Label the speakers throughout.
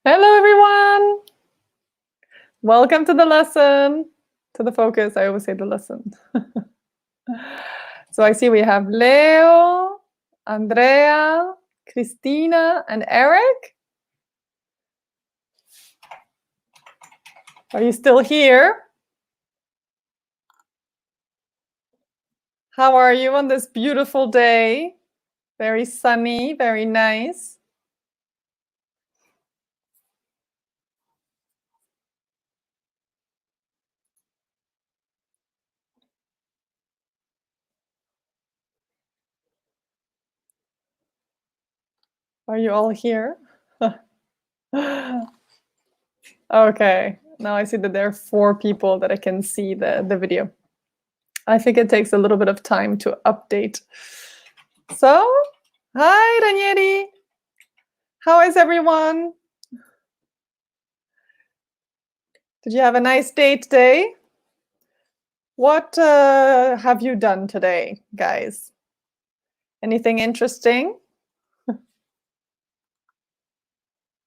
Speaker 1: Hello, everyone. Welcome to the lesson, to the focus. I always say the lesson. So I see we have Leo, Andrea, Christina, and Eric. Are you still here? How are you on this beautiful day? Very sunny, very nice. Are you all here? Okay, now I see that there are 4 people that I can see the video. I think it takes a little bit of time to update. So, hi Ranieri. How is everyone? Did you have a nice day today? What have you done today, guys? Anything interesting?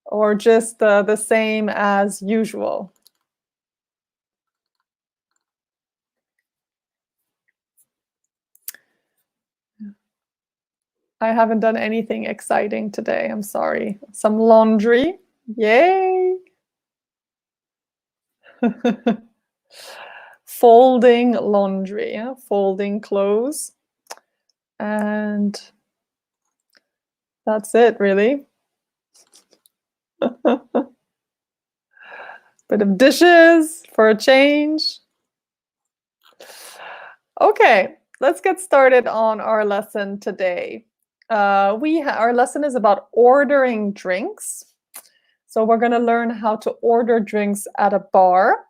Speaker 1: Or just the same as usual? I haven't done anything exciting today. I'm sorry. Some laundry. Yay! Folding laundry, yeah? Folding clothes. And that's it, really. Bit of dishes for a change. Okay, let's get started on our lesson today. Our lesson is about ordering drinks. So we're going to learn how to order drinks at a bar,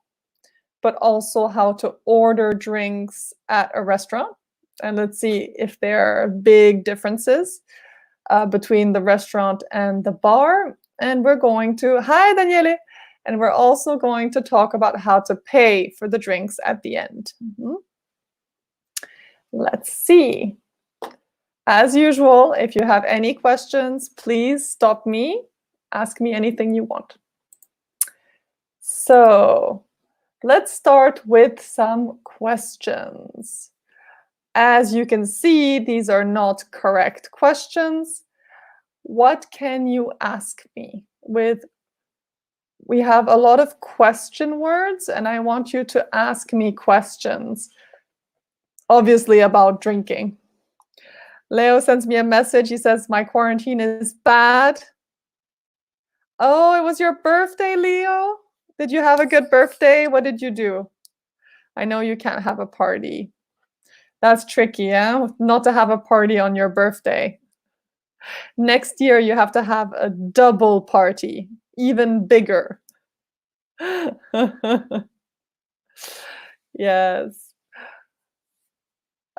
Speaker 1: but also how to order drinks at a restaurant. And let's see if there are big differences between the restaurant and the bar. And we're going to, hi Daniele, and we're also going to talk about how to pay for the drinks at the end. Let's see. As usual, if you have any questions, please stop me. Ask me anything you want. So let's start with some questions. As you can see, these are not correct questions. What can you ask me? We have a lot of question words, and I want you to ask me questions, obviously about drinking. Leo sends me a message. He says, my quarantine is bad. Oh, it was your birthday, Leo? Did you have a good birthday? What did you do? I know you can't have a party. That's tricky, yeah? Not to have a party on your birthday. Next year, you have to have a double party, even bigger. Yes.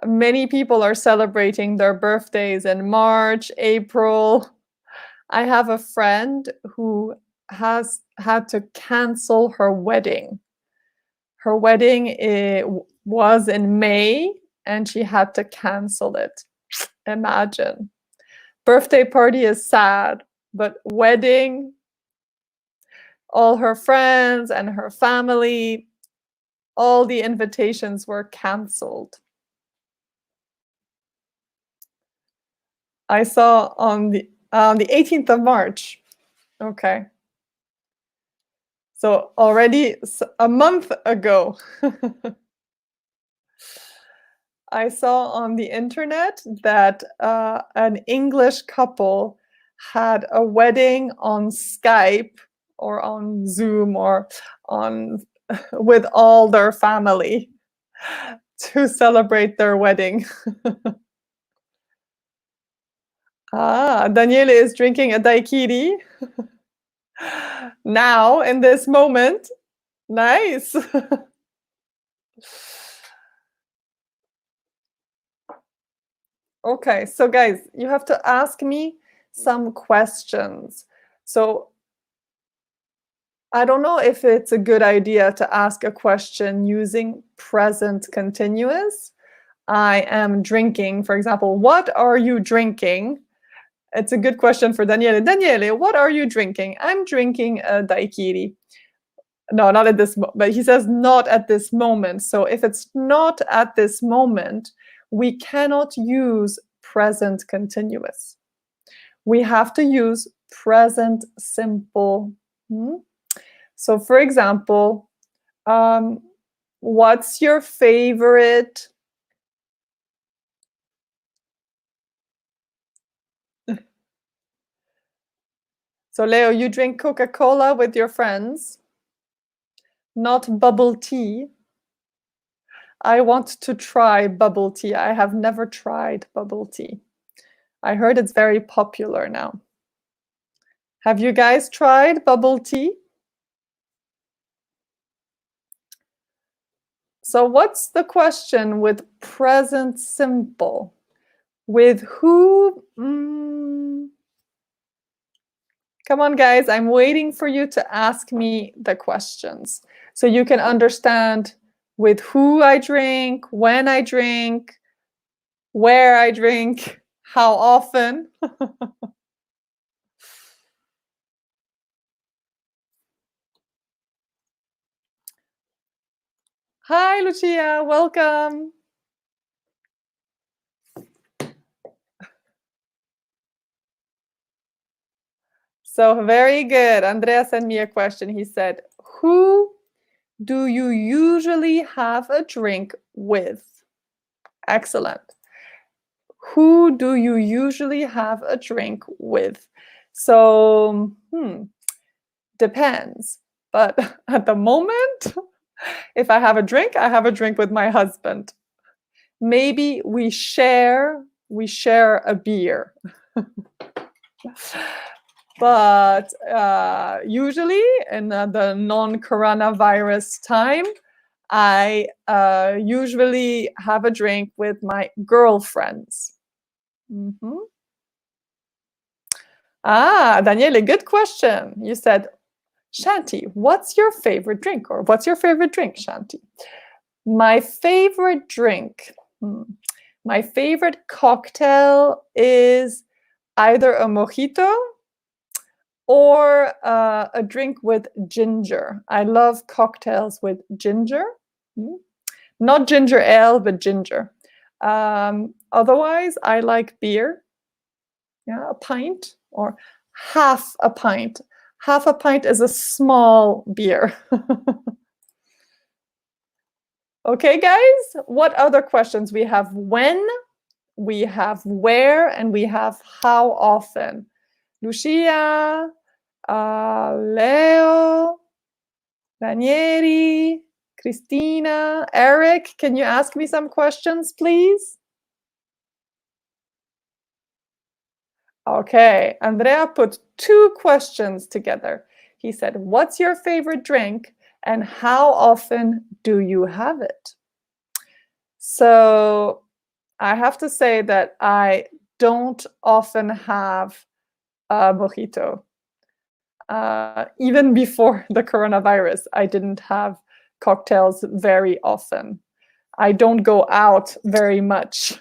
Speaker 1: Many people are celebrating their birthdays in March, April. I have a friend who has had to cancel her wedding. Her wedding was in May, and she had to cancel it. Imagine. Birthday party is sad, but wedding, all her friends and her family, all the invitations were canceled. I saw on the 18th of March. Okay. So already a month ago. I saw on the internet that an English couple had a wedding on Skype or on Zoom or on with all their family to celebrate their wedding. Daniele is drinking a daiquiri now in this moment. Nice. Okay, so guys, you have to ask me some questions. So I don't know if it's a good idea to ask a question using present continuous. I am drinking, for example, what are you drinking? It's a good question for Daniele. Daniele, what are you drinking? I'm drinking a daiquiri. No, not at this moment. But he says not at this moment. So if it's not at this moment, we cannot use present continuous. We have to use present simple. So for example, what's your favorite? So Leo, you drink Coca-Cola with your friends, not bubble tea. I want to try bubble tea. I have never tried bubble tea. I heard it's very popular now. Have you guys tried bubble tea? So what's the question with present simple? With who? Come on, guys. I'm waiting for you to ask me the questions so you can understand with who I drink, when I drink, where I drink, how often. Hi, Lucia. Welcome. So very good. Andrea sent me a question. He said, who do you usually have a drink with? Excellent. Who do you usually have a drink with? So, depends. But at the moment, if I have a drink, I have a drink with my husband. Maybe we share a beer. But usually in the non-coronavirus time, I usually have a drink with my girlfriends. Ah, Daniele, good question. You said, Shanti, what's your favorite drink? Or what's your favorite drink, Shanti? My favorite drink. My favorite cocktail is either a mojito or a drink with ginger. I love cocktails with ginger. Not ginger ale, but ginger. Otherwise, I like beer. Yeah, a pint or half a pint. Half a pint is a small beer. Okay, guys, what other questions? We have when, we have where, and we have how often. Lucia, Leo, Ranieri, Cristina, Eric, can you ask me some questions, please? Okay, Andrea put two questions together. He said, what's your favorite drink and how often do you have it? So I have to say that I don't often have a mojito. Even before the coronavirus, I didn't have cocktails very often. I don't go out very much.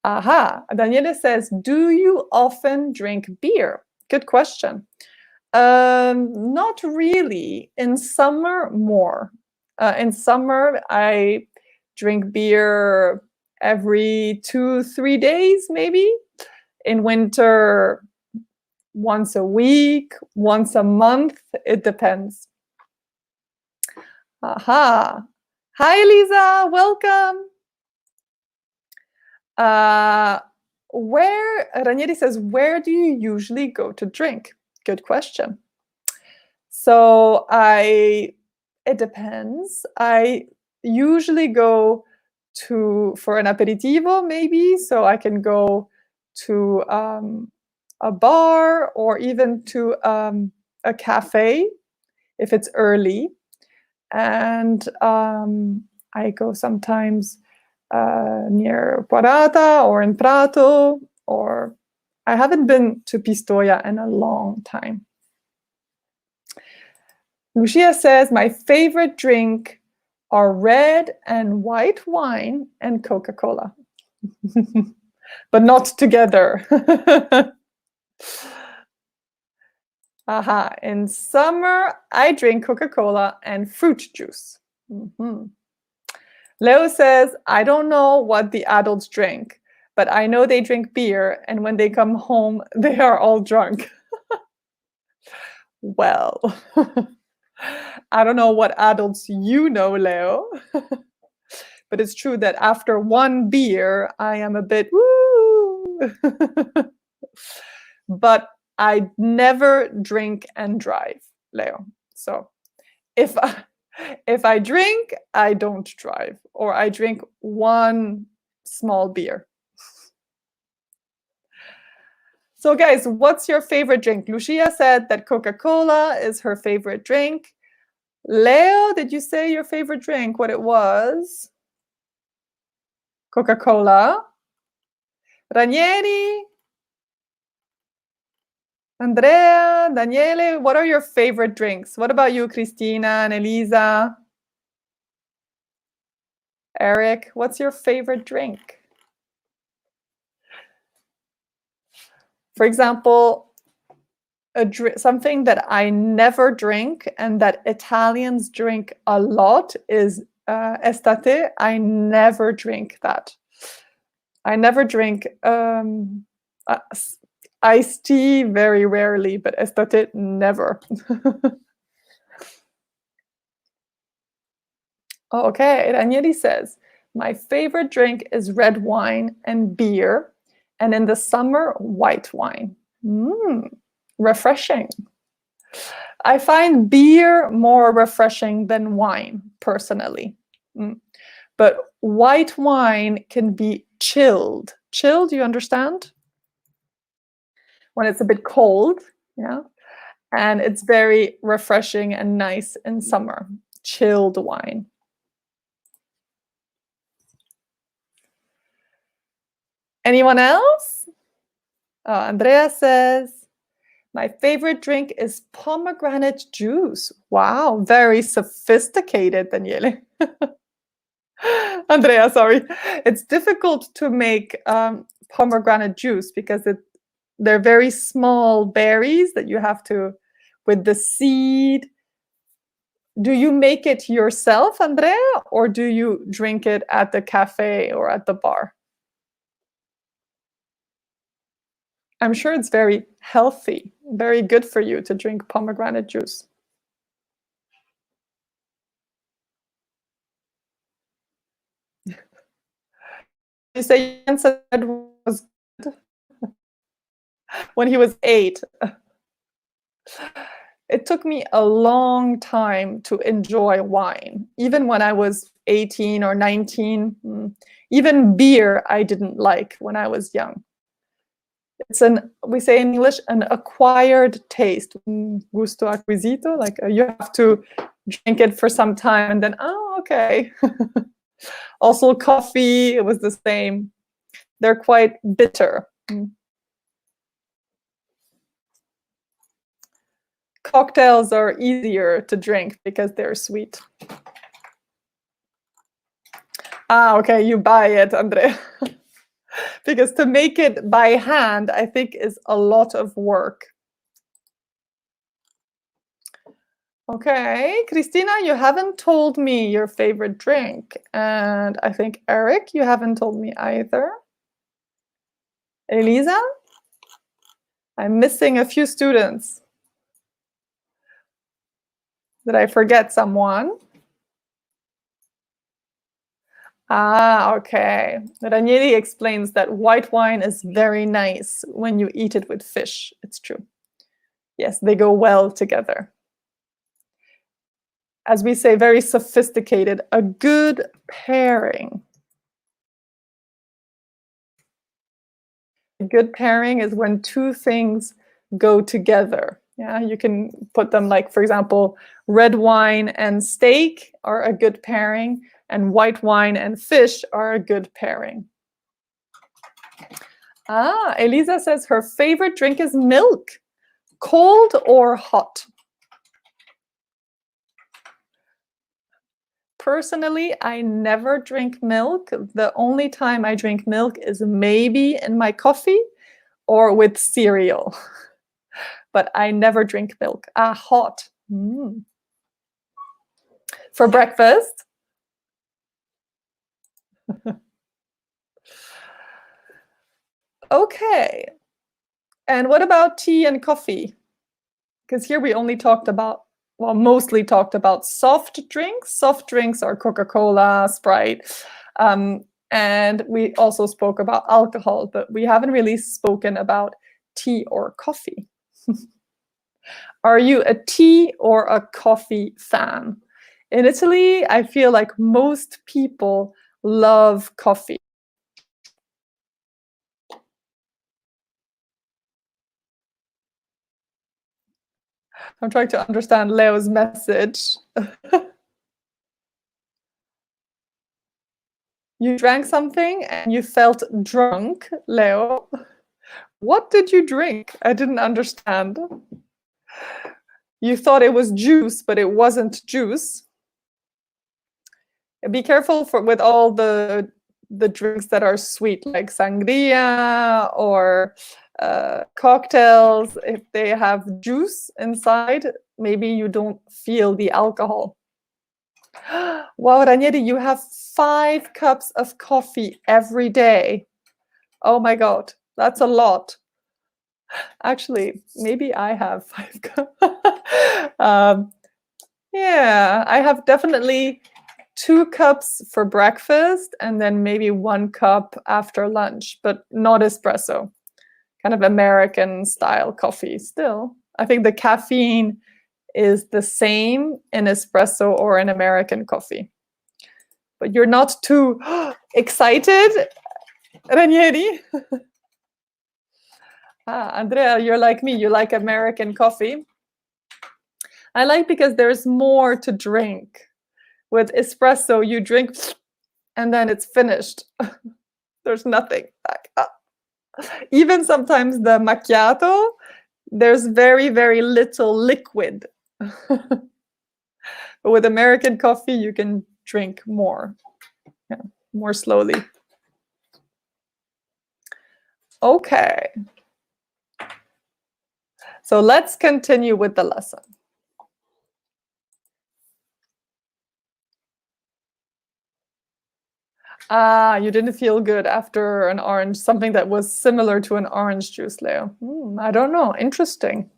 Speaker 1: Aha, Daniele says, do you often drink beer? Good question. Not really. In summer, more. In summer, I drink beer every 2-3 days, maybe. In winter, once a week, once a month. It depends. Aha. Hi, Lisa. Welcome. Where, Ranieri says, where do you usually go to drink? Good question. So it depends. I usually go for an aperitivo, maybe, so I can go to a bar or even to a cafe if it's early. And I go sometimes near Parata or in Prato, or I haven't been to Pistoia in a long time. Lucia says, my favorite drink are red and white wine and Coca-Cola. But not together. Aha, in summer, I drink Coca-Cola and fruit juice. Leo says, I don't know what the adults drink, but I know they drink beer, and when they come home, they are all drunk. Well, I don't know what adults you know, Leo, but it's true that after one beer, I am a bit woo. But I never drink and drive, Leo. So if I drink, I don't drive, or I drink one small beer. So guys, what's your favorite drink? Lucia said that Coca-Cola is her favorite drink. Leo, did you say your favorite drink, what it was? Coca-Cola. Ranieri? Andrea, Daniele, what are your favorite drinks? What about you, Cristina and Elisa? Eric, what's your favorite drink? For example, something that I never drink and that Italians drink a lot is estate. I never drink that. I never drink iced tea very rarely, but estate never. Okay, Ranieri says, my favorite drink is red wine and beer, and in the summer, white wine. Refreshing. I find beer more refreshing than wine, personally. But white wine can be chilled. Chilled, you understand? When it's a bit cold, yeah? And it's very refreshing and nice in summer. Chilled wine. Anyone else? Andrea says, my favorite drink is pomegranate juice. Wow, very sophisticated, Daniele. Andrea, sorry. It's difficult to make pomegranate juice because they're very small berries that you have to, with the seed. Do you make it yourself, Andrea, or do you drink it at the cafe or at the bar? I'm sure it's very healthy, very good for you to drink pomegranate juice. You say Jens said was good when he was 8. It took me a long time to enjoy wine, even when I was 18 or 19. Even beer I didn't like when I was young. It's we say in English, an acquired taste, gusto acquisito, like you have to drink it for some time and then, oh, okay. Also coffee, it was the same. They're quite bitter. Cocktails are easier to drink because they're sweet. Okay, you buy it, Andrea. Because to make it by hand, I think, is a lot of work. Okay, Christina, you haven't told me your favorite drink. And I think, Eric, you haven't told me either. Elisa? I'm missing a few students. Did I forget someone? Okay. Ranieri explains that white wine is very nice when you eat it with fish. It's true. Yes, they go well together. As we say, very sophisticated, a good pairing. A good pairing is when two things go together. Yeah, you can put them like, for example, red wine and steak are a good pairing, and white wine and fish are a good pairing. Elisa says her favorite drink is milk. Cold or hot? personally, I never drink milk. The only time I drink milk is maybe in my coffee or with cereal. But I never drink milk. Hot. For breakfast? Okay. And what about tea and coffee? Because here we only talked about, well, mostly talked about soft drinks. Soft drinks are Coca-Cola, Sprite, and we also spoke about alcohol, but we haven't really spoken about tea or coffee. Are you a tea or a coffee fan? In Italy, I feel like most people love coffee. I'm trying to understand Leo's message. You drank something and you felt drunk, Leo. What did you drink? I didn't understand. You thought it was juice, but it wasn't juice. Be careful with all the drinks that are sweet, like sangria or cocktails. If they have juice inside, maybe you don't feel the alcohol. Wow, Ranieri, you have 5 cups of coffee every day. Oh my God, that's a lot. Actually, maybe I have 5 cups. Yeah, I have definitely 2 cups for breakfast and then maybe 1 cup after lunch, but not espresso. Kind of American style coffee still. I think the caffeine is the same in espresso or in American coffee. But you're not too excited, Ranieri? Andrea, you're like me. You like American coffee. I like because there's more to drink. With espresso, you drink and then it's finished. There's nothing. Even sometimes the macchiato, there's very, very little liquid. But with American coffee, you can drink more, more slowly. Okay. So let's continue with the lesson. You didn't feel good after an orange, something that was similar to an orange juice, Leo. I don't know. Interesting.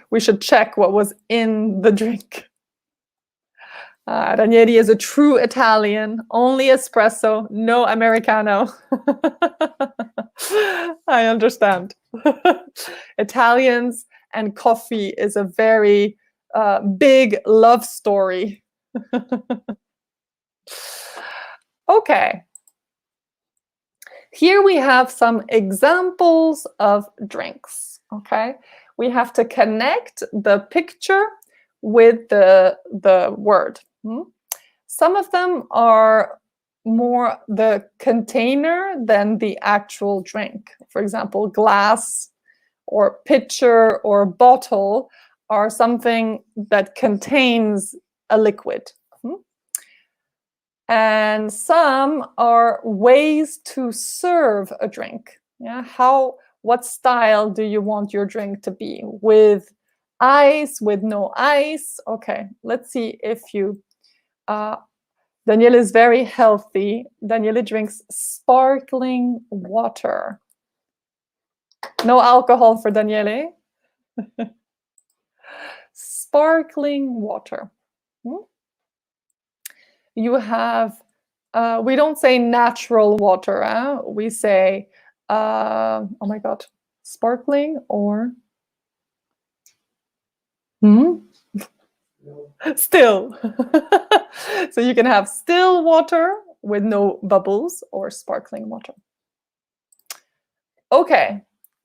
Speaker 1: We should check what was in the drink. Ranieri is a true Italian, only espresso, no Americano. I understand. Italians and coffee is a very big love story. Okay. Here we have some examples of drinks, okay? We have to connect the picture with the word. Some of them are more the container than the actual drink. For example, glass or pitcher or bottle are something that contains a liquid. And some are ways to serve a drink. Yeah, what style do you want your drink to be? With ice, with no ice? Okay, let's see if you Daniele is very healthy. Daniele drinks sparkling water. No alcohol for Daniele. Sparkling water. You have, we don't say natural water. We say, oh my God, sparkling or still. So you can have still water with no bubbles or sparkling water. Okay,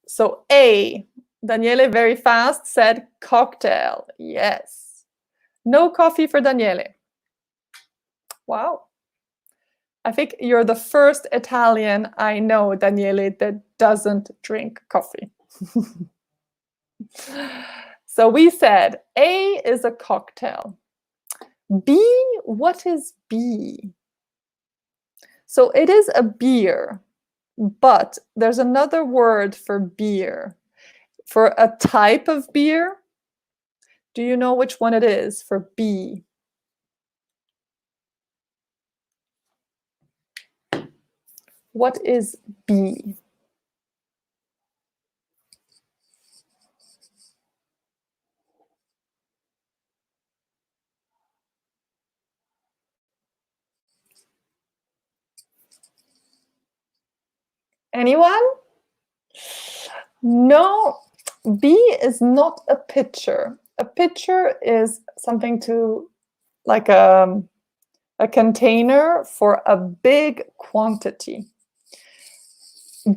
Speaker 1: so A, Daniele very fast said cocktail. Yes. No coffee for Daniele. Wow. I think you're the first Italian I know, Daniele, that doesn't drink coffee. So we said A is a cocktail. B, what is B? So it is a beer, but there's another word for beer. For a type of beer, do you know which one it is for B? What is B? Anyone? No, B is not a pitcher. A pitcher is something to like a container for a big quantity.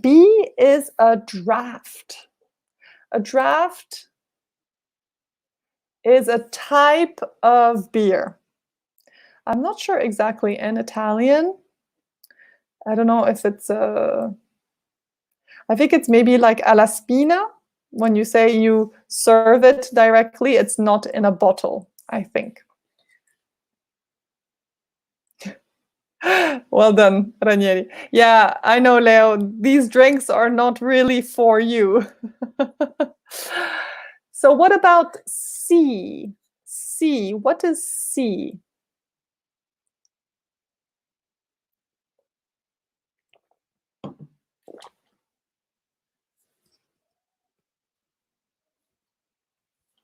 Speaker 1: B is a draft. A draft is a type of beer. I'm not sure exactly in Italian. I don't know if it's I think it's maybe like alla spina. When you say you serve it directly, it's not in a bottle, I think. Well done, Ranieri. Yeah, I know, Leo. These drinks are not really for you. So what about C? C, what is C?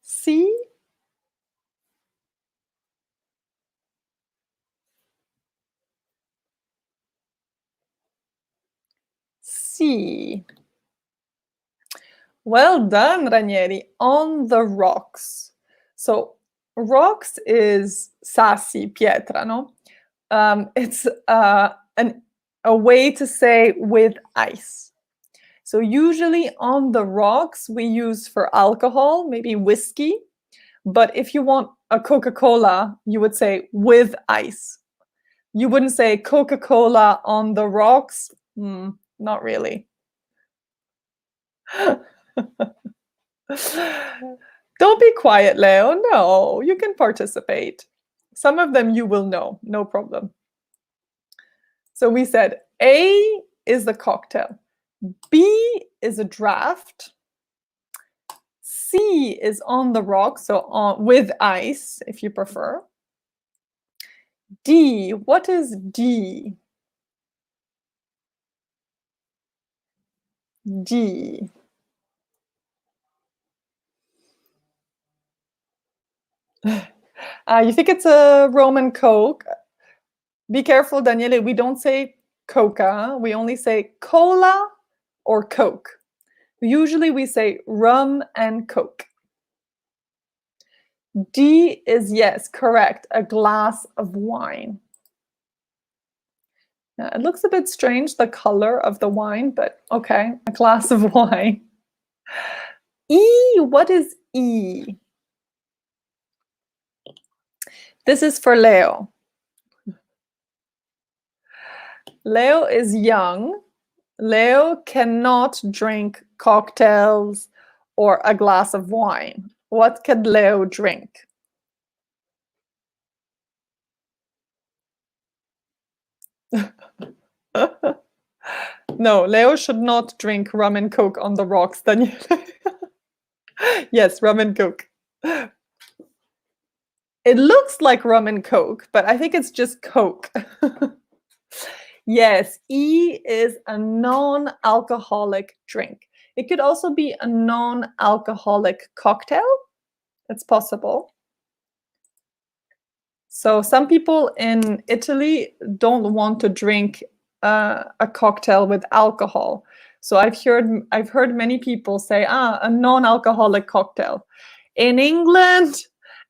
Speaker 1: C? C. Well done, Ranieri. On the rocks. So rocks is sassi, pietra, no? It's a way to say with ice. So usually on the rocks we use for alcohol, maybe whiskey. But if you want a Coca-Cola, you would say with ice. You wouldn't say Coca-Cola on the rocks. Not really. Don't be quiet, Leo. No, you can participate. Some of them you will know, no problem. So we said A is the cocktail. B is a draft. C is on the rocks, so on with ice, if you prefer. D, what is D? D. You think it's a Roman Coke? Be careful, Daniele, we don't say Coca, we only say cola or Coke. Usually we say rum and Coke. D is, yes, correct, a glass of wine. Now, it looks a bit strange, the color of the wine, but okay, a glass of wine. E, what is E? This is for Leo. Leo is young. Leo cannot drink cocktails or a glass of wine. What can Leo drink? No, Leo should not drink rum and Coke on the rocks, Daniele. Yes, rum and Coke. It looks like rum and Coke, but I think it's just Coke. Yes, E is a non-alcoholic drink. It could also be a non-alcoholic cocktail. It's possible. So some people in Italy don't want to drink a cocktail with alcohol. So I've heard many people say, a non-alcoholic cocktail. In England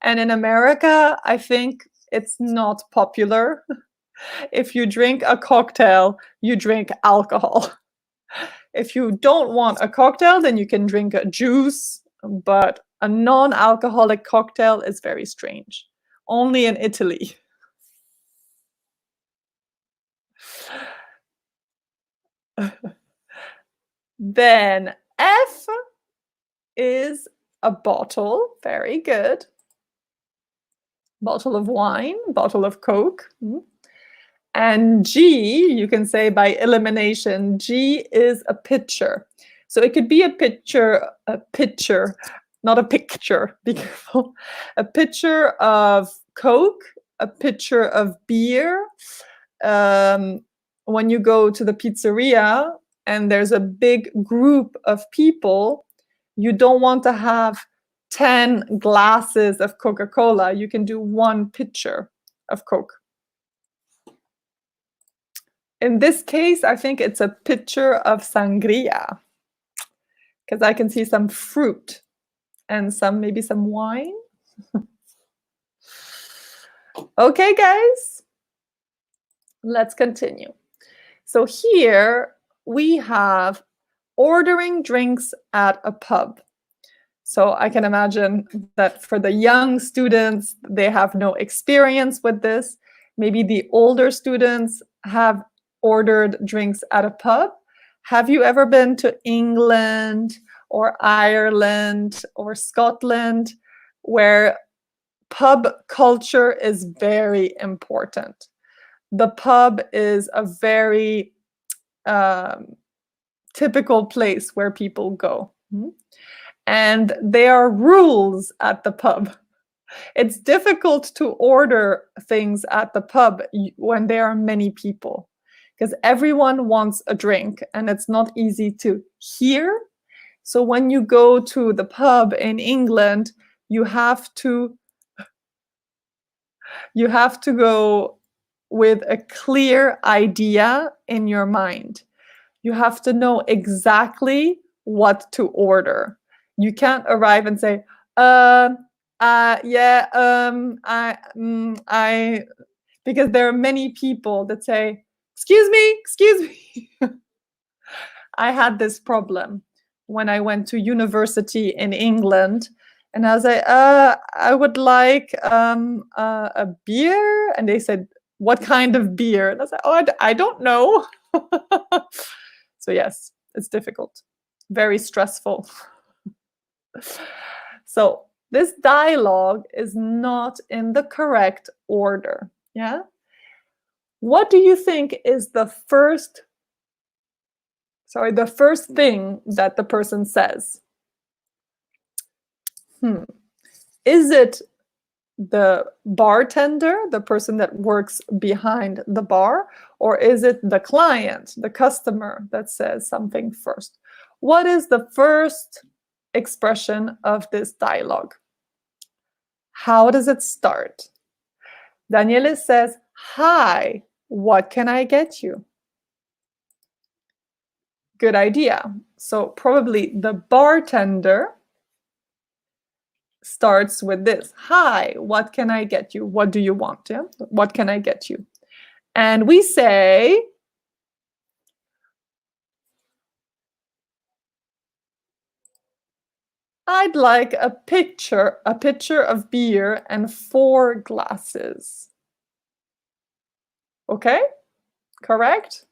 Speaker 1: and in America, I think it's not popular. If you drink a cocktail, you drink alcohol. If you don't want a cocktail, then you can drink a juice, but a non-alcoholic cocktail is very strange. Only in Italy. Then F is a bottle. Very good. bottle of wine, bottle of Coke. And G, you can say by elimination, G is a pitcher. So it could be a pitcher, not a picture, be careful. A pitcher of Coke, a pitcher of beer. When you go to the pizzeria and there's a big group of people, you don't want to have 10 glasses of Coca-Cola. You can do one pitcher of Coke. In this case, I think it's a pitcher of sangria because I can see some fruit and maybe some wine. Okay, guys, let's continue. So here we have ordering drinks at a pub. So I can imagine that for the young students, they have no experience with this. Maybe the older students have ordered drinks at a pub. Have you ever been to England or Ireland or Scotland where pub culture is very important? The pub is a very typical place where people go. And there are rules at the pub. It's difficult to order things at the pub when there are many people because everyone wants a drink and it's not easy to hear. So when you go to the pub in England, you have to go with a clear idea in your mind. You have to know exactly what to order. You can't arrive and say, because there are many people that say, excuse me. I had this problem when I went to university in England, and I was like, I would like a beer, and they said, what kind of beer? And I was like, oh, I don't know. So yes, it's difficult, very stressful. So this dialogue is not in the correct order. Yeah. What do you think is the first thing that the person says? Is it the bartender, the person that works behind the bar, or is it the client, the customer that says something first? What is the first expression of this dialogue? How does it start? Daniele says, hi, what can I get you? Good idea. So probably the bartender starts with this. Hi, what can I get you? What do you want? Yeah? What can I get you? And we say, I'd like a pitcher of beer and 4 glasses. Okay, correct?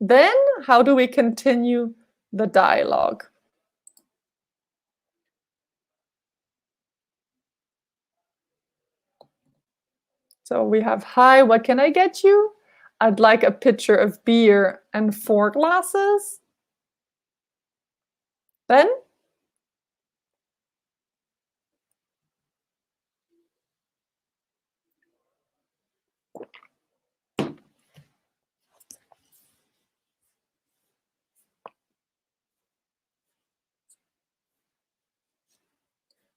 Speaker 1: Then how do we continue the dialogue? So we have, hi, what can I get you? I'd like a pitcher of beer and 4 glasses. Then?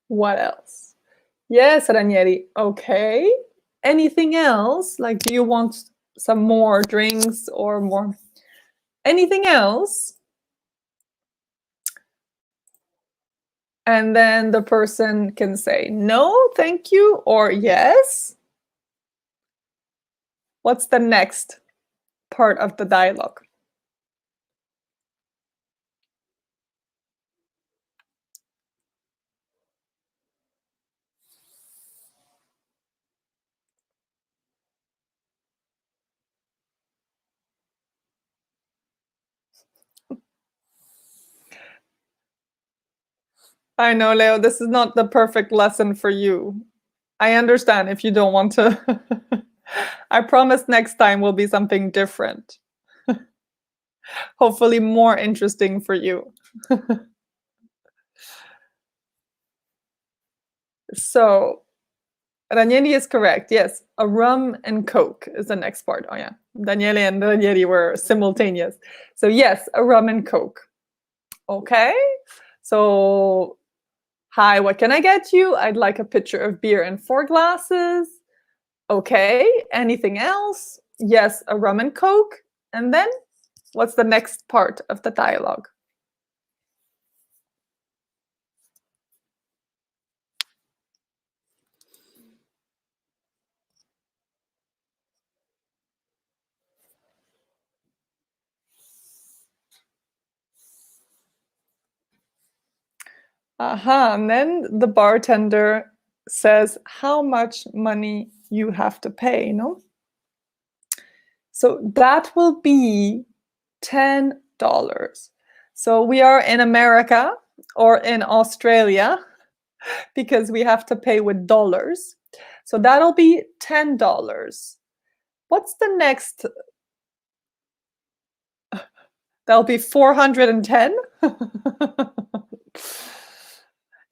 Speaker 1: What else? Yes, Ranieri. Okay. Anything else? Like, do you want some more drinks or more? Anything else? And then the person can say, no, thank you, or yes. What's the next part of the dialogue? I know, Leo, this is not the perfect lesson for you. I understand if you don't want to. I promise next time will be something different. Hopefully more interesting for you. So, Ranieri is correct. Yes, a rum and Coke is the next part. Oh yeah, Daniele and Ranieri were simultaneous. So yes, a rum and Coke. Okay. So, hi, what can I get you? I'd like a pitcher of beer and 4 glasses. Okay. Anything else? Yes, a rum and Coke. And then, what's the next part of the dialogue? And then the bartender says how much money you have to pay, no? So that will be $10. So we are in America or in Australia because we have to pay with dollars. So that'll be $10. What's the next? That'll be 410.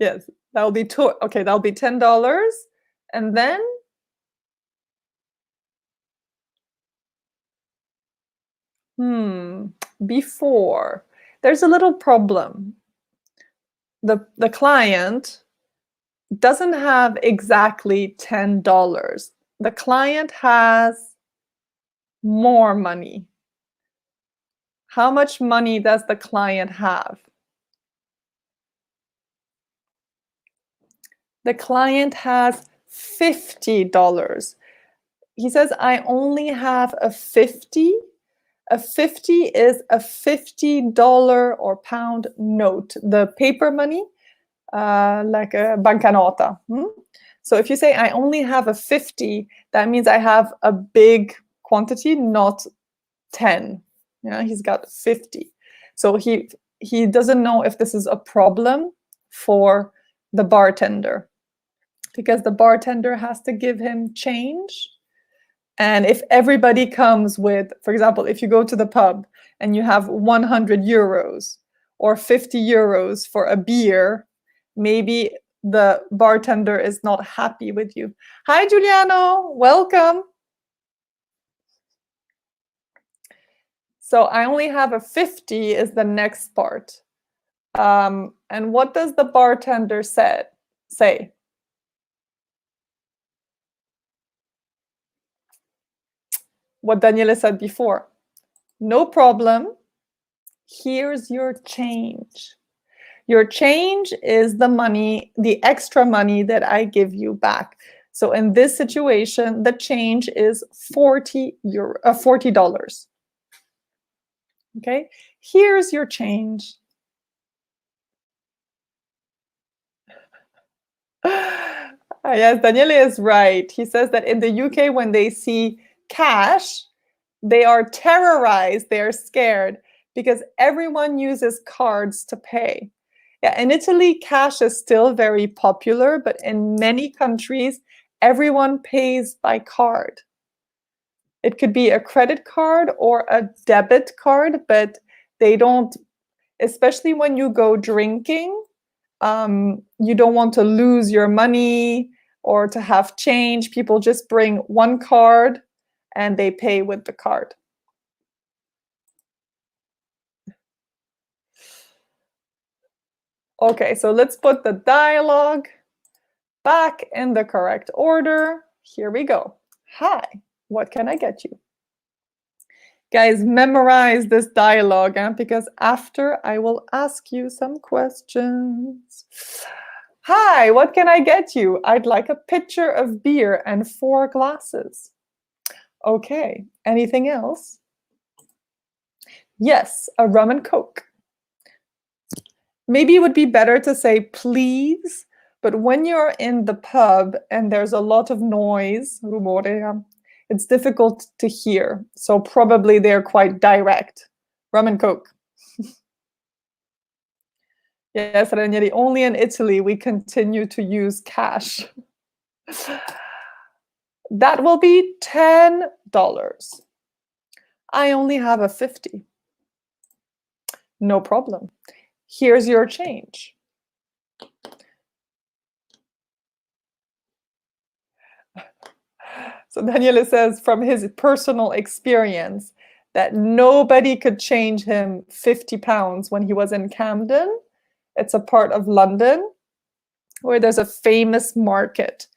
Speaker 1: Yes, that'll be okay, that'll be $10. And then before there's a little problem. The client doesn't have exactly $10. The client has more money. How much money does the client have? The client has $50. He says, I only have a 50. A 50 is a $50 or pound note, the paper money, like a bancanota. So if you say, I only have a 50, that means I have a big quantity, not 10. Yeah, he's got 50. So he doesn't know if this is a problem for the bartender, because the bartender has to give him change. And if everybody comes with, for example, if you go to the pub and you have 100 euros or 50 euros for a beer, maybe the bartender is not happy with you. Hi, Giuliano, welcome. So I only have a 50 is the next part. And what does the bartender say? What Daniele said before. No problem. Here's your change. Your change is the money, the extra money that I give you back. So in this situation, the change is $40. Okay, here's your change. Yes, Daniele is right. He says that in the UK, when they see cash, they are terrorized, they are scared, because everyone uses cards to pay. Yeah, in Italy, cash is still very popular, but in many countries, everyone pays by card. It could be a credit card or a debit card, but they don't, especially when you go drinking, you don't want to lose your money or to have change. People just bring one card and they pay with the card. Okay, so let's put the dialogue back in the correct order. Here we go. Hi, what can I get you? Guys, memorize this dialogue, because after I will ask you some questions. Hi, what can I get you? I'd like a pitcher of beer and 4 glasses. Okay, anything else? Yes, a rum and Coke. Maybe it would be better to say please, but when you're in the pub and there's a lot of noise, rumore, it's difficult to hear. So probably they're quite direct. Rum and Coke. Yes, Ranieri, only in Italy we continue to use cash. That will be $10. I only have a 50. No problem. Here's your change. So Daniele says from his personal experience that nobody could change him 50 pounds when he was in Camden. It's a part of London where there's a famous market.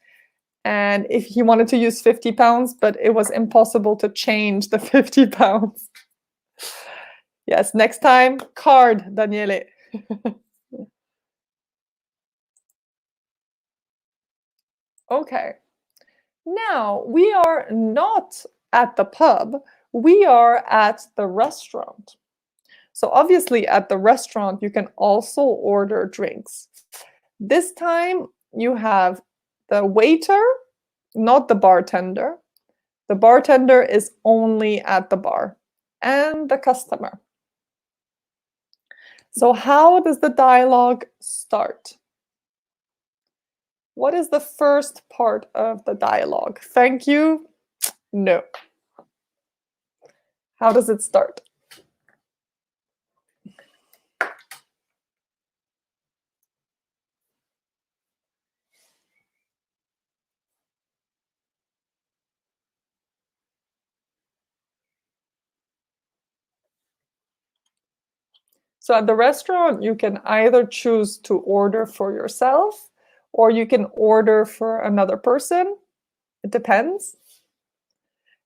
Speaker 1: And if he wanted to use 50 pounds, but it was impossible to change the 50 pounds. Yes, next time, card, Daniele. Okay. Now, we are not at the pub, we are at the restaurant. So obviously at the restaurant, you can also order drinks. This time you have the waiter, not the bartender. The bartender is only at the bar, and the customer. So how does the dialogue start? What is the first part of the dialogue? Thank you? No. How does it start? So at the restaurant, you can either choose to order for yourself or you can order for another person. It depends.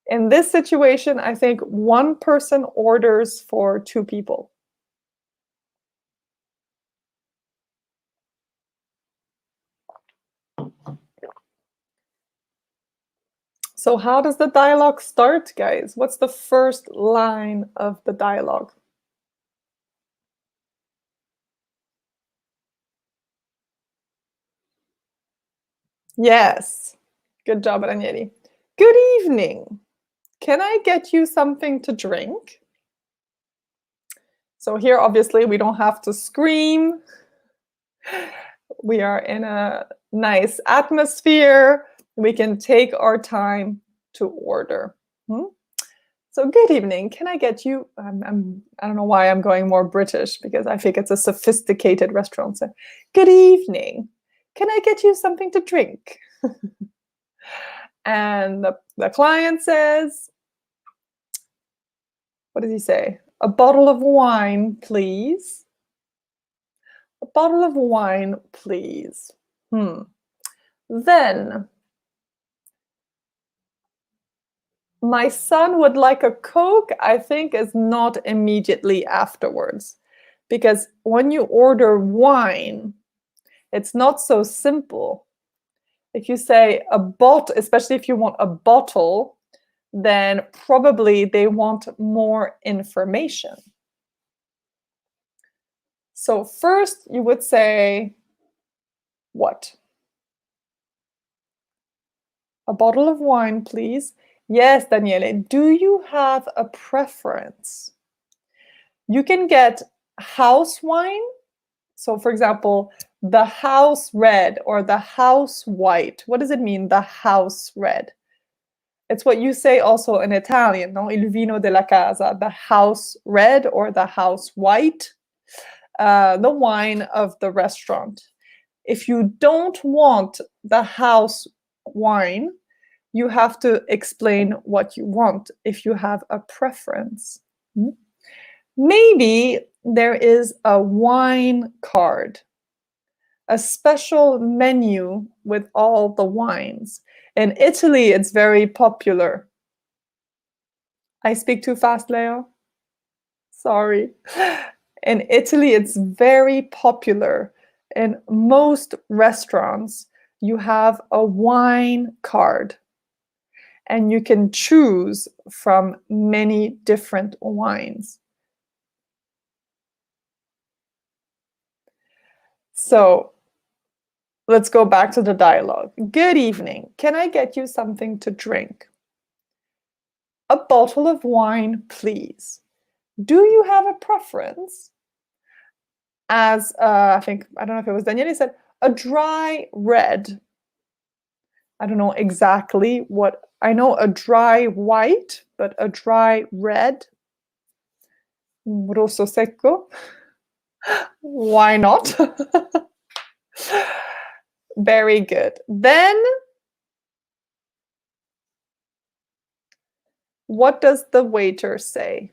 Speaker 1: In this situation, I think one person orders for two people. So how does the dialogue start, guys? What's the first line of the dialogue? Yes. Good job, Ranieri. Good evening. Can I get you something to drink? So here, obviously, we don't have to scream. We are in a nice atmosphere. We can take our time to order. So good evening. Can I get you? I don't know why I'm going more British because I think it's a sophisticated restaurant. So, good evening. Can I get you something to drink? And the client says, what does he say? A bottle of wine, please. A bottle of wine, please. Then, my son would like a Coke, I think, is not immediately afterwards. Because when you order wine, it's not so simple. If you say a bottle, especially if you want a bottle, then probably they want more information. So first you would say, what? A bottle of wine, please. Yes, Daniele, do you have a preference? You can get house wine. So for example, the house red or the house white. What does it mean, the house red? It's what you say also in Italian, no? Il vino della casa, the house red or the house white, the wine of the restaurant. If you don't want the house wine, you have to explain what you want if you have a preference. Maybe there is a wine card, a special menu with all the wines. In Italy, it's very popular. I speak too fast, Leo? Sorry. In Italy, it's very popular. In most restaurants, you have a wine card. And you can choose from many different wines. So let's go back to the dialogue. Good evening. Can I get you something to drink? A bottle of wine, please. Do you have a preference? as I think, I don't know if it was Daniele said, a dry red. I don't know exactly what, I know a dry white, but a dry red. Rosso secco. Why not? Very good. Then, what does the waiter say?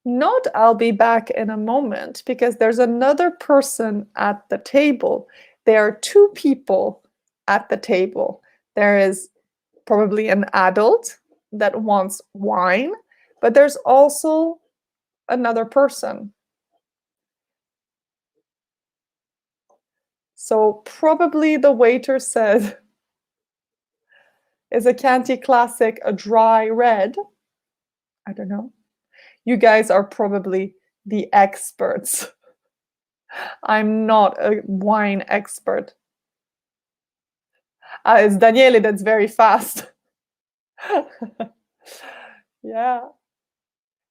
Speaker 1: Not I'll be back in a moment, because there's another person at the table. There are two people at the table. There is probably an adult that wants wine, but there's also another person. So probably the waiter said, is a Chianti Classic a dry red? I don't know. You guys are probably the experts. I'm not a wine expert. It's Daniele that's very fast. Yeah.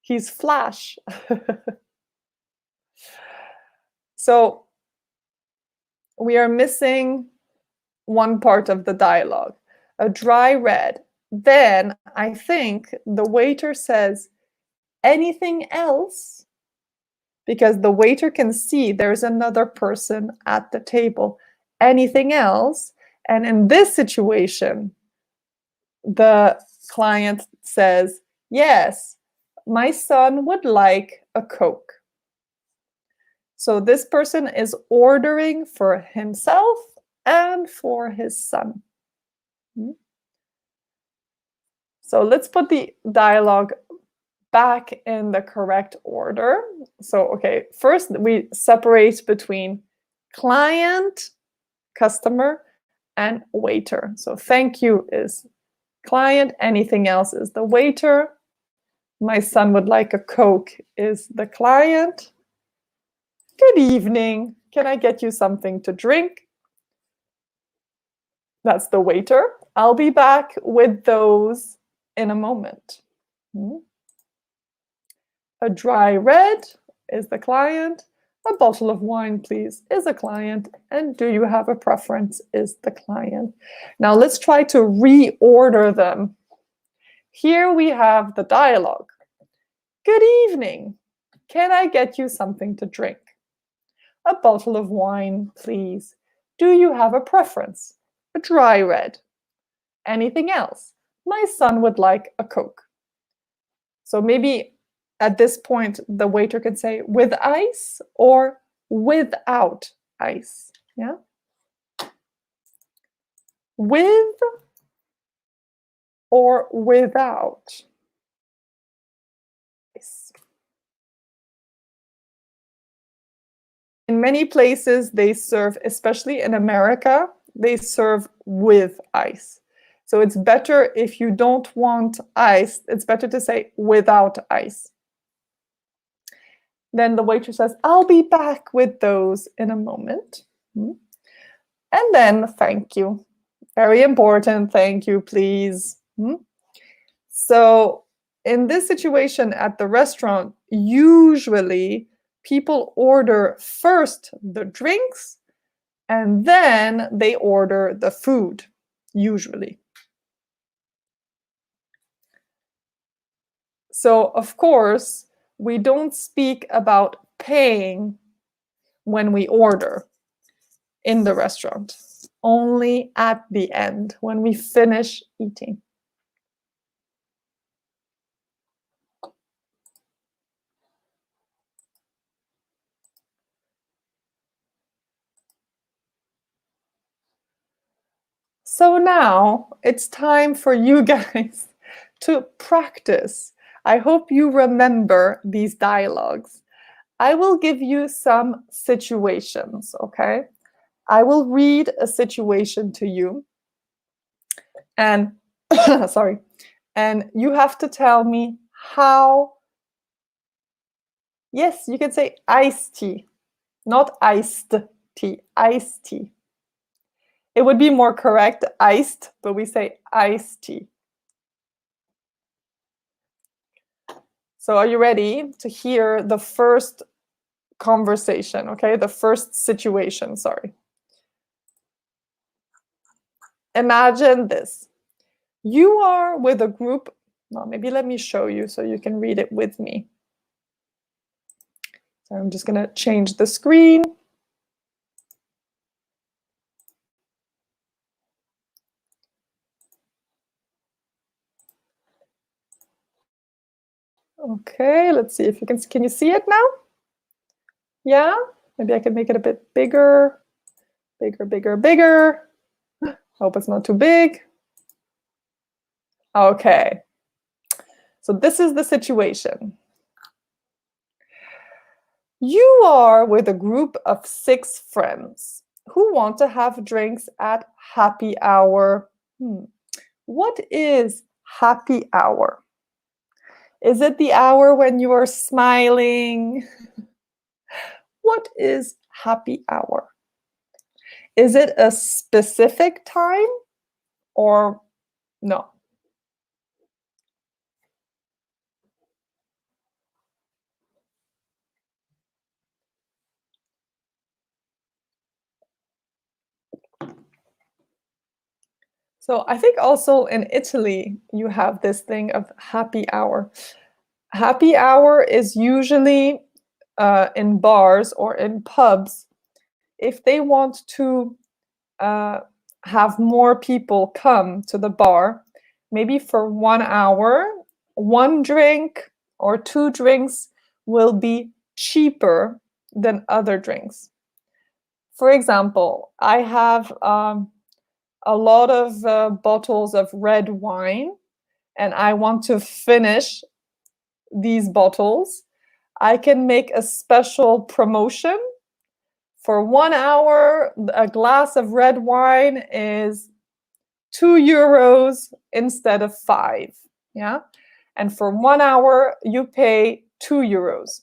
Speaker 1: He's flash. So we are missing one part of the dialogue, a dry red. Then I think the waiter says, anything else? Because the waiter can see there's another person at the table. Anything else? And in this situation, the client says, yes, my son would like a Coke. So this person is ordering for himself and for his son. So let's put the dialogue back in the correct order. So, okay, first we separate between client, customer, and waiter. So thank you is client, anything else is the waiter. My son would like a Coke is the client. Good evening. Can I get you something to drink? That's the waiter. I'll be back with those in a moment. A dry red is the client. A bottle of wine, please, is a client. And do you have a preference is the client. Now let's try to reorder them. Here we have the dialogue. Good evening. Can I get you something to drink? A bottle of wine, please. Do you have a preference? A dry red. Anything else? My son would like a Coke. So maybe at this point, the waiter can say with ice or without ice. Yeah. With or without ice. In many places, they serve, especially in America, they serve with ice. So it's better if you don't want ice, it's better to say without ice. Then the waiter says, I'll be back with those in a moment. And then thank you. Very important, thank you, please. So in this situation at the restaurant, usually people order first the drinks and then they order the food, usually. So of course, we don't speak about paying when we order in the restaurant, only at the end, when we finish eating. So now it's time for you guys to practice. I hope you remember these dialogues. I will give you some situations, okay? I will read a situation to you and sorry, and you have to tell me how. Yes, you can say iced tea, not iced tea, iced tea. It would be more correct, iced, but we say iced tea. So are you ready to hear the first conversation, okay? The first situation, sorry. Imagine this. You are with a group, well, maybe let me show you so you can read it with me. So I'm just gonna change the screen. Okay, let's see if you can you see it now? Yeah, maybe I can make it a bit bigger, bigger. Hope it's not too big. Okay, so this is the situation. You are with a group of 6 friends who want to have drinks at happy hour. What is happy hour? Is it the hour when you are smiling? What is happy hour? Is it a specific time or no? So I think also in Italy, you have this thing of happy hour. Happy hour is usually in bars or in pubs. If they want to have more people come to the bar, maybe for 1 hour, 1 drink or 2 drinks will be cheaper than other drinks. For example, I have a lot of bottles of red wine and I want to finish these bottles. I can make a special promotion. For 1 hour, a glass of red wine is 2 euros instead of 5. Yeah. And for 1 hour, you pay 2 euros.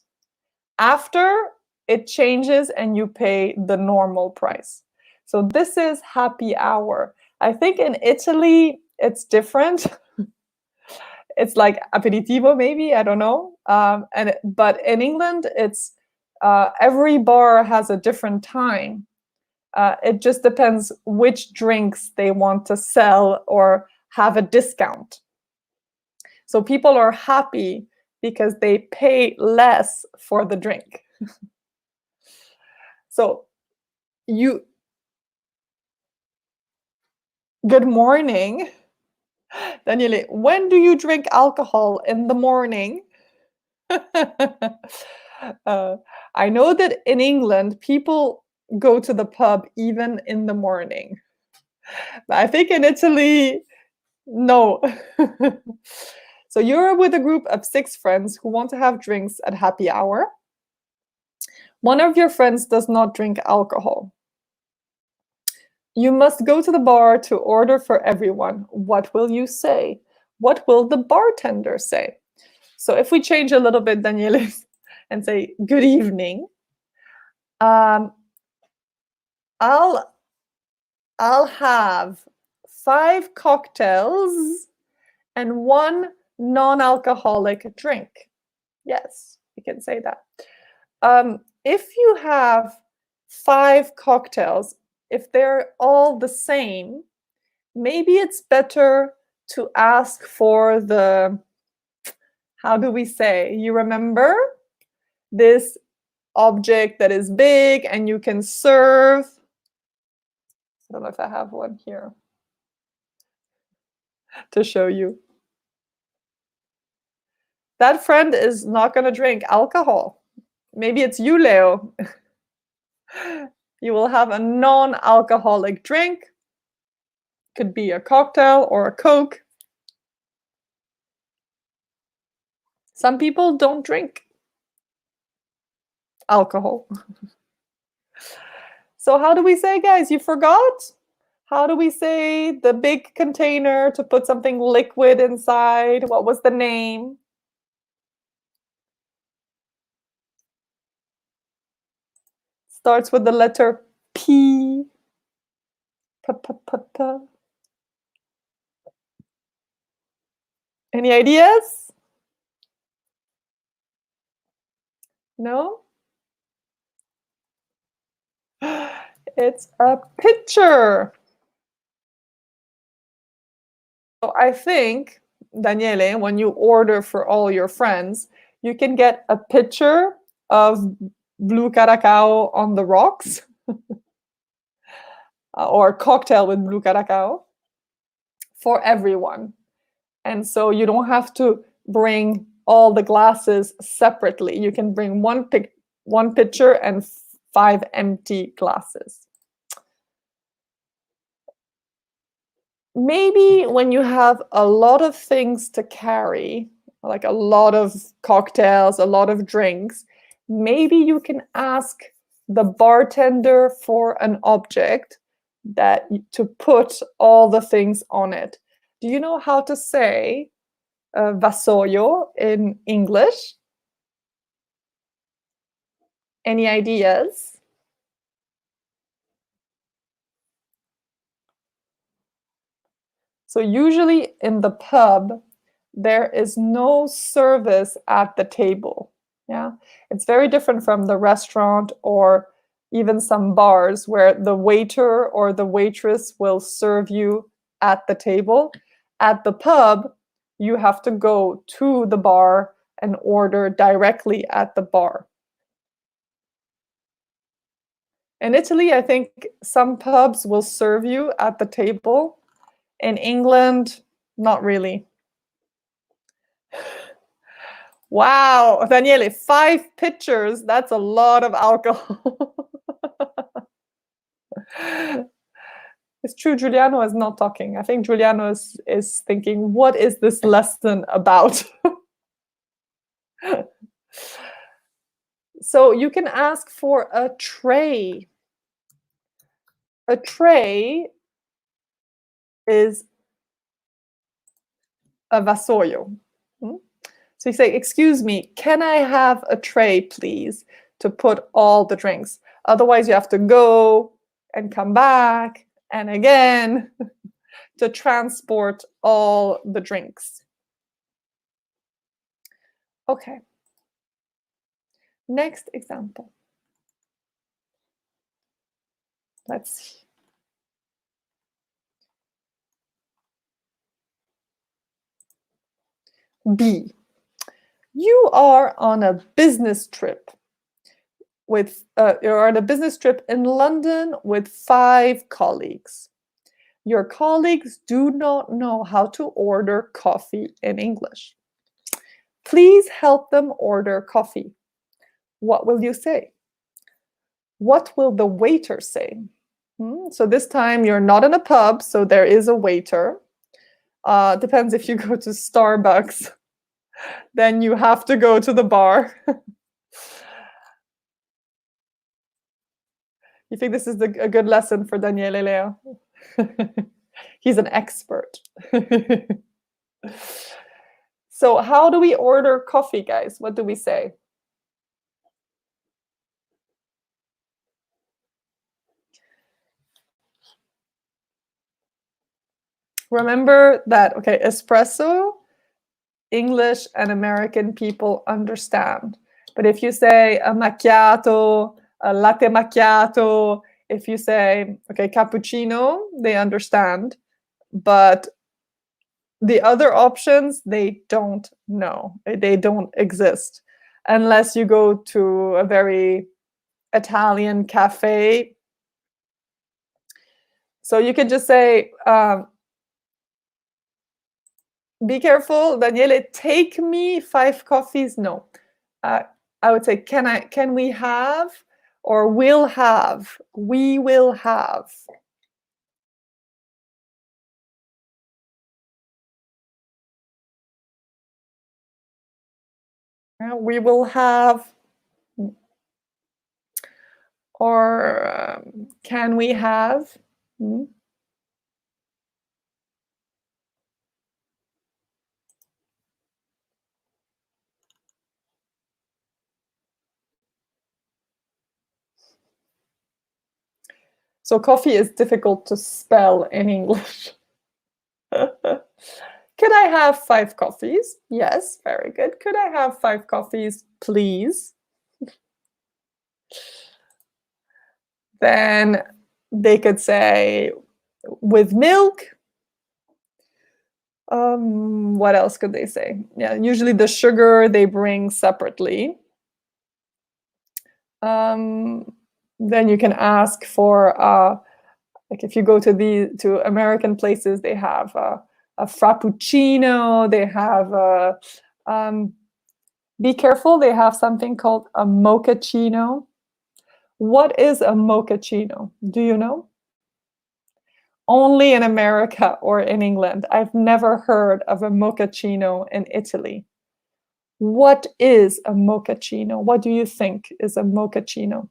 Speaker 1: After, it changes and you pay the normal price. So this is happy hour. I think in Italy, it's different. It's like aperitivo, maybe, I don't know. But in England, it's every bar has a different time. It just depends which drinks they want to sell or have a discount. So people are happy because they pay less for the drink. So good morning. Daniele, when do you drink alcohol in the morning? I know that in England, people go to the pub even in the morning. But I think in Italy, no. So you're with a group of 6 friends who want to have drinks at happy hour. One of your friends does not drink alcohol. You must go to the bar to order for everyone. What will you say? What will the bartender say? So if we change a little bit, Daniele, and say, good evening, I'll have 5 cocktails and 1 non-alcoholic drink. Yes, you can say that. If you have 5 cocktails, if they're all the same, maybe it's better to ask for the, how do we say, you remember this object that is big and you can serve. I don't know if I have one here to show you. That friend is not going to drink alcohol. Maybe it's you, Leo. You will have a non-alcoholic drink. Could be a cocktail or a Coke. Some people don't drink alcohol. So how do we say, guys? You forgot? How do we say the big container to put something liquid inside? What was the name? Starts with the letter P. P. Any ideas? No? It's a pitcher. So I think, Daniele, when you order for all your friends, you can get a pitcher of blue Caracao on the rocks or a cocktail with blue Caracao for everyone. And so you don't have to bring all the glasses separately. You can bring one pitcher and 5 empty glasses. Maybe when you have a lot of things to carry, like a lot of cocktails, a lot of drinks, maybe you can ask the bartender for an object that to put all the things on it. Do you know how to say vassoio in English? Any ideas? So usually in the pub, there is no service at the table. Yeah, it's very different from the restaurant or even some bars where the waiter or the waitress will serve you at the table. At the pub, you have to go to the bar and order directly at the bar. In Italy, I think some pubs will serve you at the table. In England, not really. Wow, Daniele, 5 pitchers. That's a lot of alcohol. It's true, Giuliano is not talking. I think Giuliano is thinking, what is this lesson about? So you can ask for a tray. A tray is a vassoio. So you say, excuse me, can I have a tray, please, to put all the drinks? Otherwise, you have to go and come back and again to transport all the drinks. Okay. Next example. Let's see. B. You are on a business trip you're on a business trip in London with 5 colleagues. Your colleagues do not know how to order coffee in English. Please help them order coffee. What will you say? What will the waiter say? So this time you're not in a pub, so there is a waiter. Depends if you go to Starbucks, then you have to go to the bar. You think this is a good lesson for Daniele Leo? He's an expert. So how do we order coffee, guys? What do we say? Remember that, okay, espresso, English and American people understand. But if you say a macchiato, a latte macchiato, if you say, okay, cappuccino, they understand. But the other options, they don't know. They don't exist. Unless you go to a very Italian cafe. So you can just say, be careful, Daniele, take me 5 coffees. No. I would say, can we have, or will have, we will have. We will have, or can we have? So coffee is difficult to spell in English. Could I have 5 coffees? Yes, very good. Could I have 5 coffees, please? Then they could say with milk. What else could they say? Yeah, usually the sugar they bring separately. Then you can ask for, like if you go to American places, they have a frappuccino. They have be careful. They have something called a mochaccino. What is a mochaccino? Do you know? Only in America or in England. I've never heard of a mochaccino in Italy. What is a mochaccino? What do you think is a mochaccino?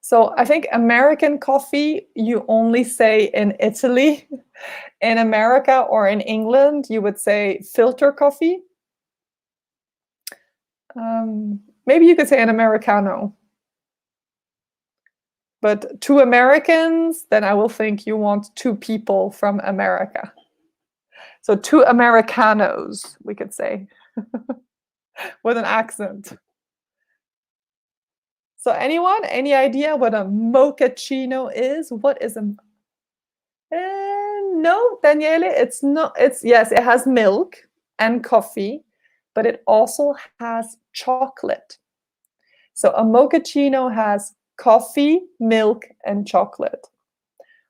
Speaker 1: So I think American coffee, you only say in Italy. In America or in England, you would say filter coffee. Maybe you could say an Americano. But two Americans, then I will think you want two people from America. So two Americanos, we could say, with an accent. So anyone, any idea what a mochaccino is? What is a... no, Daniele, it's not. Yes, it has milk and coffee, but it also has chocolate. So a mochaccino has coffee, milk, and chocolate.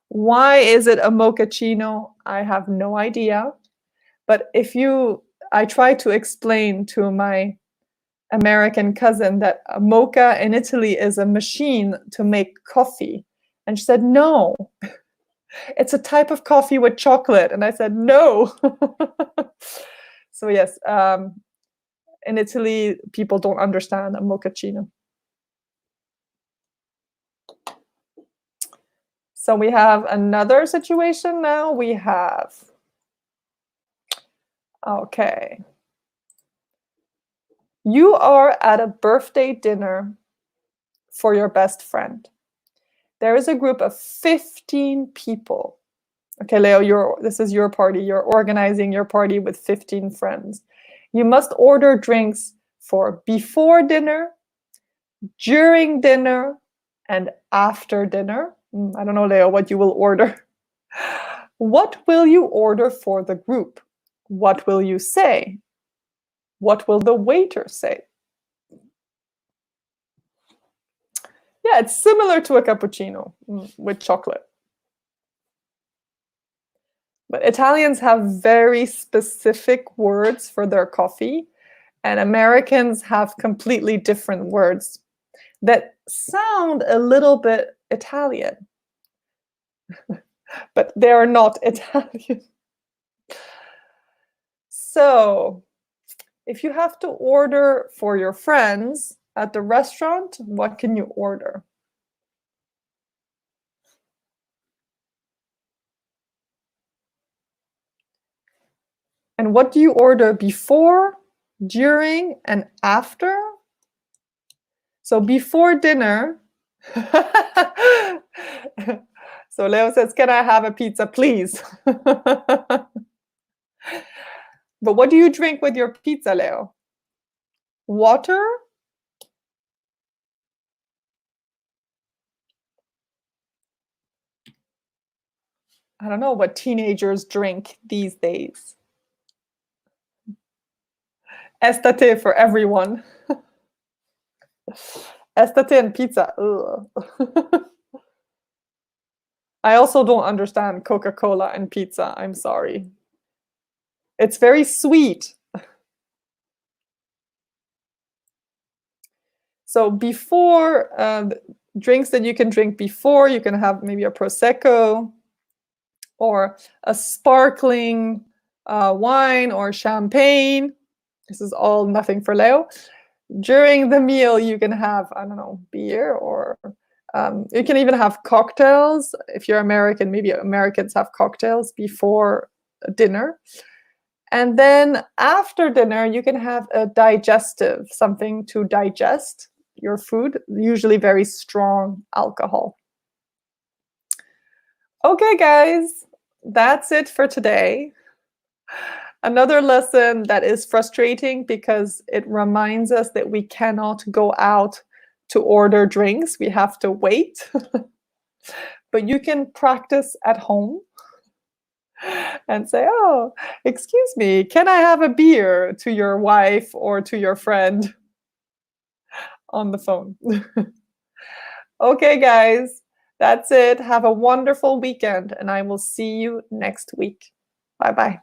Speaker 1: Why is it a mochaccino? I have no idea. But I try to explain to my American cousin that a mocha in Italy is a machine to make coffee. And she said, no, it's a type of coffee with chocolate. And I said, no. So yes, in Italy, people don't understand a mochaccino. So we have another situation now. We have, okay. You are at a birthday dinner for your best friend. There is a group of 15 people. Okay, Leo, this is your party. You're organizing your party with 15 friends. You must order drinks for before dinner, during dinner, and after dinner. I don't know, Leo, what you will order. What will you order for the group? What will you say? What will the waiter say? Yeah, it's similar to a cappuccino with chocolate. But Italians have very specific words for their coffee, and Americans have completely different words that sound a little bit Italian, but they are not Italian. So, if you have to order for your friends at the restaurant, what can you order? And what do you order before, during, and after? So before dinner, so Leo says, can I have a pizza, please? But what do you drink with your pizza, Leo? Water? I don't know what teenagers drink these days. Estate for everyone. Estate and pizza. I also don't understand Coca-Cola and pizza. I'm sorry. It's very sweet. So before, drinks that you can drink before, you can have maybe a Prosecco or a sparkling wine or champagne. This is all nothing for Leo. During the meal, you can have, I don't know, beer, or you can even have cocktails. If you're American, maybe Americans have cocktails before dinner. And then after dinner, you can have a digestive, something to digest your food, usually very strong alcohol. Okay, guys, that's it for today. Another lesson that is frustrating because it reminds us that we cannot go out to order drinks. We have to wait. But you can practice at home and say, "Oh, excuse me, can I have a beer?" to your wife or to your friend on the phone. Okay, guys, that's it. Have a wonderful weekend, and I will see you next week. Bye bye.